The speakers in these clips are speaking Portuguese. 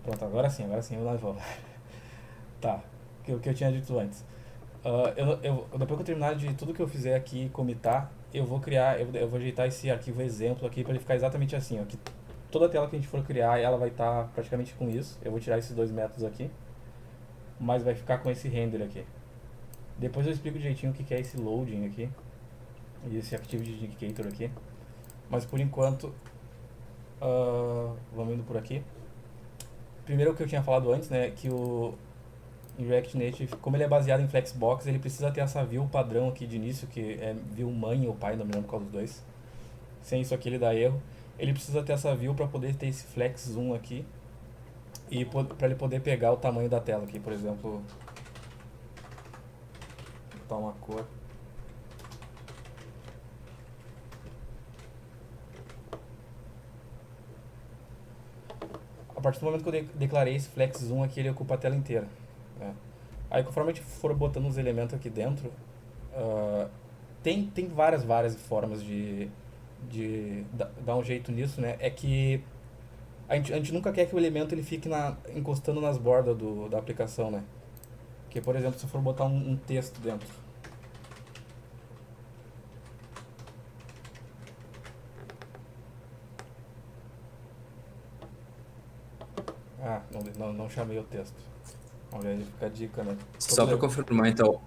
Pronto, agora sim, nós vamos. Tá, o que eu tinha dito antes. Depois que eu terminar de tudo que eu fizer aqui e comitar, eu vou ajeitar esse arquivo exemplo aqui para ele ficar exatamente assim, ó, que toda a tela que a gente for criar, ela vai estar praticamente com isso. Eu vou tirar esses dois métodos aqui, mas vai ficar com esse render aqui. Depois eu explico direitinho o que é esse loading aqui e esse activity indicator aqui. Mas por enquanto, vamos indo por aqui. Primeiro o que eu tinha falado antes, né, que o em React Native, como ele é baseado em Flexbox, ele precisa ter essa view padrão aqui de início, que é view mãe ou pai, não me lembro qual dos dois. Sem isso aqui ele dá erro. Ele precisa ter essa view para poder ter esse flex zoom aqui e para ele poder pegar o tamanho da tela aqui, por exemplo, botar uma cor. A partir do momento que eu declarei esse flex zoom aqui, ele ocupa a tela inteira, né? Aí conforme a gente for botando os elementos aqui dentro, ah, tem várias formas de dar um jeito nisso, né? É que a gente nunca quer que o elemento ele fique encostando nas bordas da aplicação, né? Porque, por exemplo, se eu for botar um texto dentro. Ah, não chamei o texto. Olha aí, fica a dica, né? Só para confirmar, então,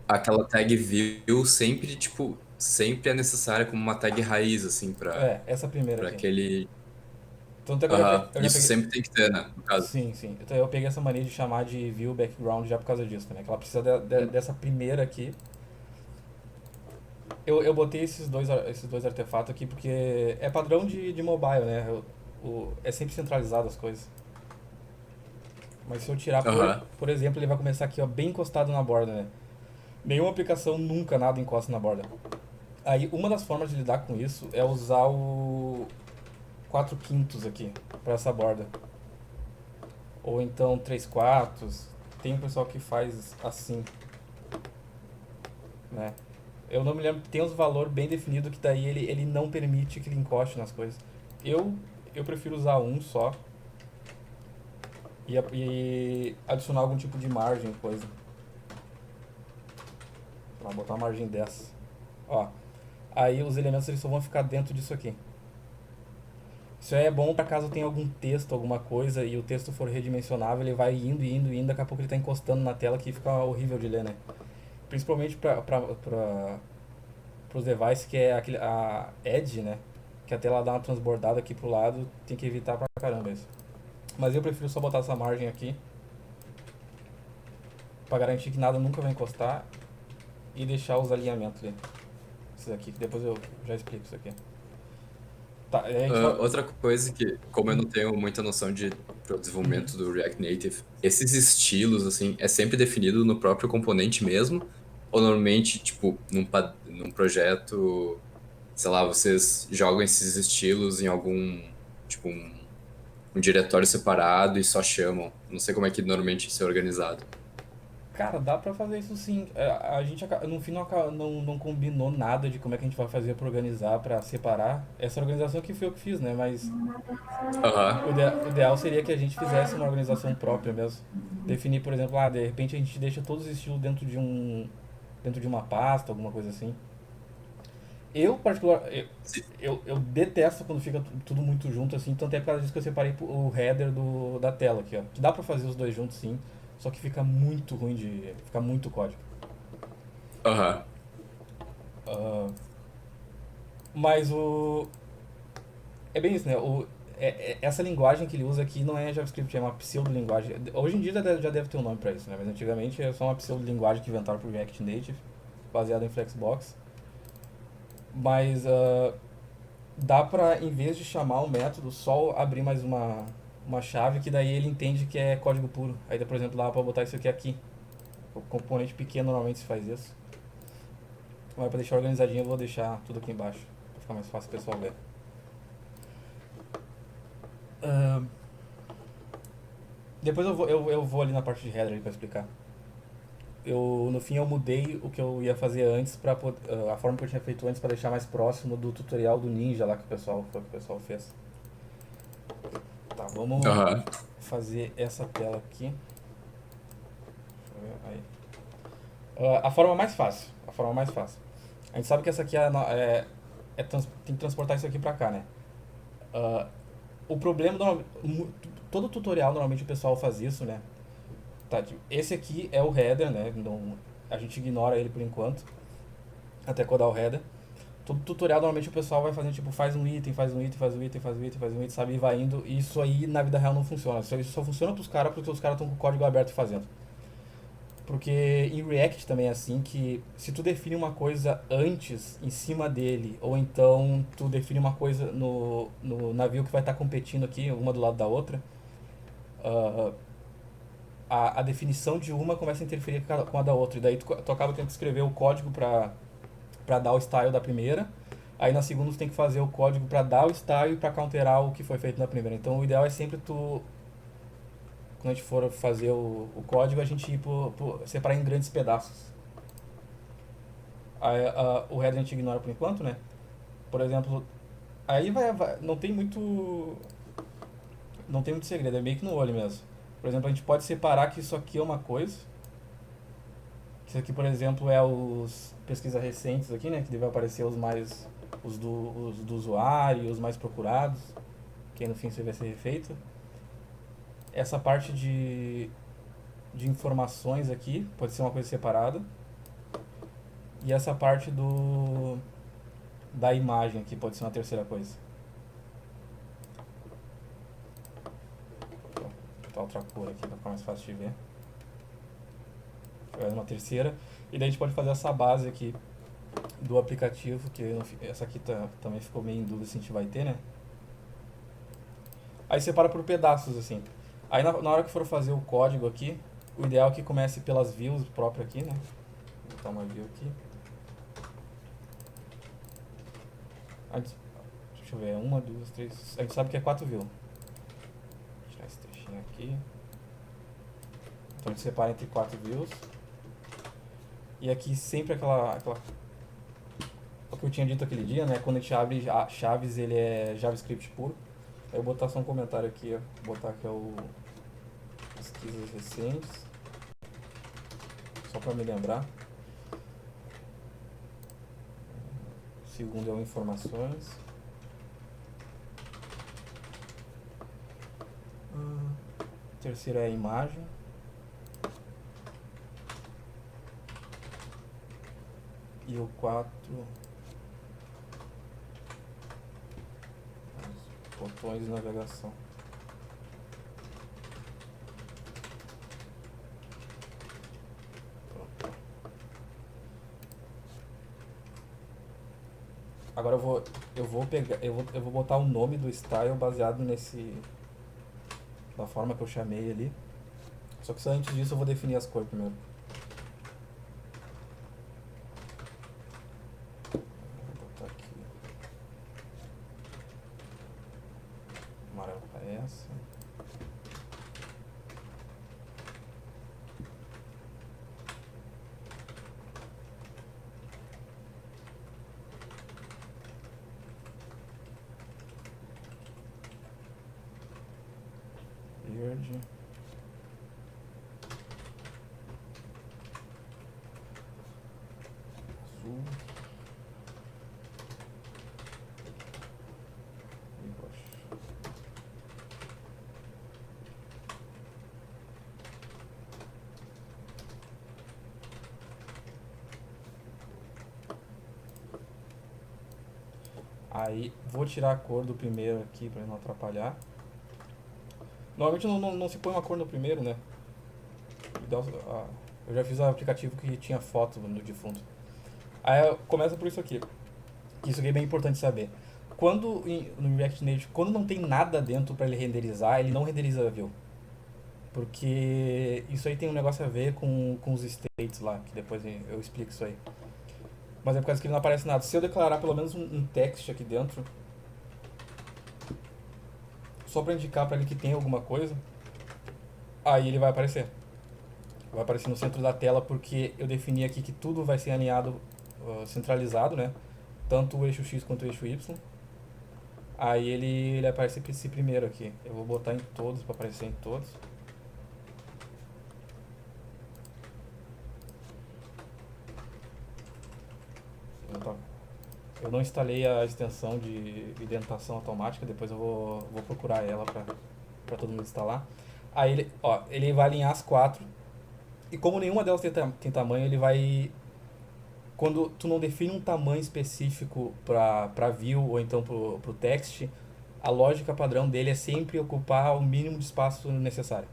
aquela tag view sempre, tipo, sempre é necessária como uma tag raiz, assim, Essa primeira para aqui. aquele. Tanto é que Aham. eu já Isso peguei. sempre tem que ter, né, no caso. Sim, sim. Então eu peguei essa mania de chamar de view background já por causa disso, né? Que ela precisa dessa primeira aqui. Eu botei esses dois artefatos aqui porque é padrão de mobile, né? É sempre centralizado as coisas. Mas se eu tirar, Aham. por exemplo, ele vai começar aqui, ó, bem encostado na borda, né? Nenhuma aplicação nunca nada encosta na borda. Aí, uma das formas de lidar com isso é usar o 4 quintos aqui, para essa borda. Ou então 3 quartos. Tem um pessoal que faz assim, né? Eu não me lembro, tem uns valor bem definido que daí ele não permite que ele encoste nas coisas. Eu, eu prefiro usar um só e adicionar algum tipo de margem, coisa. Vou botar uma margem dessa. Ó, aí os elementos eles só vão ficar dentro disso aqui. Isso é bom para caso tenha algum texto, alguma coisa, e o texto for redimensionável, ele vai indo, daqui a pouco ele tá encostando na tela que fica horrível de ler, né? Principalmente para os devices que é a Edge, né? Que a tela dá uma transbordada aqui pro lado, tem que evitar pra caramba isso. Mas eu prefiro só botar essa margem aqui, para garantir que nada nunca vai encostar, e deixar os alinhamentos ali. Esses aqui, que depois eu já explico isso aqui. Tá, a gente vai. Outra coisa que, como eu não tenho muita noção de pro desenvolvimento do React Native, esses estilos, assim, é sempre definido no próprio componente mesmo? Ou normalmente, tipo, num projeto, sei lá, vocês jogam esses estilos em algum, tipo, um diretório separado e só chamam? Não sei como é que normalmente isso é organizado. Cara, dá pra fazer isso sim. A gente no fim não combinou nada de como é que a gente vai fazer pra organizar, pra separar. Essa organização que foi eu que fiz, né? Mas Aham, o ideal seria que a gente fizesse uma organização própria mesmo. Definir, por exemplo, de repente a gente deixa todos os estilos dentro de uma pasta, alguma coisa assim. Eu, particular, sim. eu detesto quando fica tudo muito junto assim, tanto é por causa disso que eu separei o header da tela aqui, ó. Que dá pra fazer os dois juntos sim, só que fica muito ruim fica muito código. Aham. Ah, mas é bem isso, né? Essa linguagem que ele usa aqui não é JavaScript, é uma pseudo-linguagem. Hoje em dia já deve ter um nome pra isso, né? Mas antigamente é só uma pseudo-linguagem que inventaram pro React Native, baseada em Flexbox. Mas dá pra, em vez de chamar o método, só abrir mais uma chave que daí ele entende que é código puro. Aí, por exemplo, dá pra botar isso aqui. O componente pequeno normalmente se faz isso. Mas pra deixar organizadinho eu vou deixar tudo aqui embaixo, pra ficar mais fácil o pessoal ver. Ah, depois eu vou ali na parte de header pra explicar. No fim eu mudei o que eu ia fazer antes a forma que eu tinha feito antes para deixar mais próximo do tutorial do Ninja lá que o pessoal fez. Tá, vamos Aham. fazer essa tela aqui. Deixa eu ver, aí. A forma mais fácil. A forma mais fácil. A gente sabe que essa aqui tem que transportar isso aqui pra cá, né? Ah, o problema, todo tutorial normalmente o pessoal faz isso, né? Tá, esse aqui é o header, né? Não, a gente ignora ele por enquanto, até codar o header. Todo tutorial normalmente o pessoal vai fazendo tipo, faz um item, faz um item, faz um item, faz um item, faz um item, sabe? E vai indo. E isso aí na vida real não funciona. Isso só funciona pros caras porque os caras estão com o código aberto fazendo. Porque em React também é assim que se tu define uma coisa antes em cima dele, ou então tu define uma coisa no navio que vai estar competindo aqui, uma do lado da outra, ah, a definição de uma começa a interferir com a da outra. E daí tu acaba tendo que escrever o código para dar o style da primeira. Aí na segunda tu tem que fazer o código para dar o style e para counterar o que foi feito na primeira. Então o ideal é sempre tu, quando a gente for fazer o código, a gente ir separar em grandes pedaços. Aí, o header a gente ignora por enquanto, né? Por exemplo, aí não tem muito segredo, é meio que no olho mesmo. Por exemplo, a gente pode separar que isso aqui é uma coisa. Isso aqui, por exemplo, é os pesquisas recentes aqui, né? Que deve aparecer os do usuário, os mais procurados, que aí no fim você vai ser refeito. Essa parte de informações aqui pode ser uma coisa separada. E essa parte da imagem aqui pode ser uma terceira coisa. Vou botar outra cor aqui para ficar mais fácil de ver. Uma terceira. E daí a gente pode fazer essa base aqui do aplicativo, que essa aqui também ficou meio em dúvida se a gente vai ter, né? Aí separa por pedaços, assim. Aí na hora que for fazer o código aqui, o ideal é que comece pelas views próprias aqui, né? Vou botar uma view aqui. Deixa eu ver, uma, duas, três... A gente sabe que é 4 views. Vou tirar esse trechinho aqui. Então a gente separa entre 4 views. E aqui sempre aquela o que eu tinha dito aquele dia, né? Quando a gente abre chaves, ele é JavaScript puro. Aí eu vou botar só um comentário aqui, ó. Vou botar que é o pesquisas recentes. Só para me lembrar. O segundo é o informações. O terceiro é a imagem. E o 4, os botões de navegação. Pronto. Agora eu vou botar o nome do style baseado da forma que eu chamei ali. Só que antes disso eu vou definir as cores primeiro. Verde. Azul. E roxo. Aí vou tirar a cor do primeiro aqui para não atrapalhar. Normalmente não se põe uma cor no primeiro, né? Eu já fiz um aplicativo que tinha foto no defunto. Aí começa por isso aqui. Isso aqui é bem importante saber. No React Native, quando não tem nada dentro para ele renderizar, ele não renderiza a view. Porque isso aí tem um negócio a ver com os states lá, que depois eu explico isso aí. Mas é por causa que ele não aparece nada. Se eu declarar pelo menos um text aqui dentro, só para indicar para ele que tem alguma coisa, aí ele vai aparecer. Vai aparecer no centro da tela porque eu defini aqui que tudo vai ser alinhado, centralizado, né? Tanto o eixo X quanto o eixo Y. Aí ele aparece esse primeiro aqui. Eu vou botar em todos para aparecer em todos. Eu não instalei a extensão de indentação automática, depois eu vou procurar ela para todo mundo instalar. Aí ele vai alinhar as quatro. E como nenhuma delas tem tamanho, ele vai. Quando tu não define um tamanho específico para view ou então pro text, a lógica padrão dele é sempre ocupar o mínimo de espaço necessário.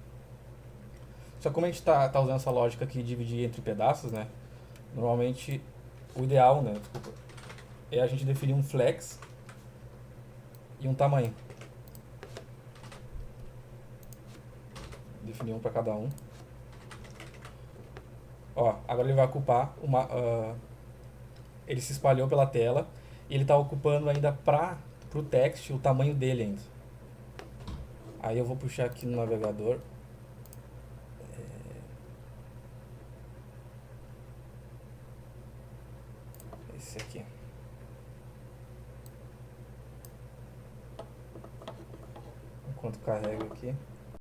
Só que como a gente tá usando essa lógica aqui de dividir entre pedaços, né? Normalmente o ideal, né? Desculpa, é a gente definir um flex e um tamanho. Definir um para cada um. Ó, agora ele vai ocupar uma. Ele se espalhou pela tela e ele está ocupando ainda pro text o tamanho dele ainda. Aí eu vou puxar aqui no navegador. Esse aqui. Enquanto carrega aqui.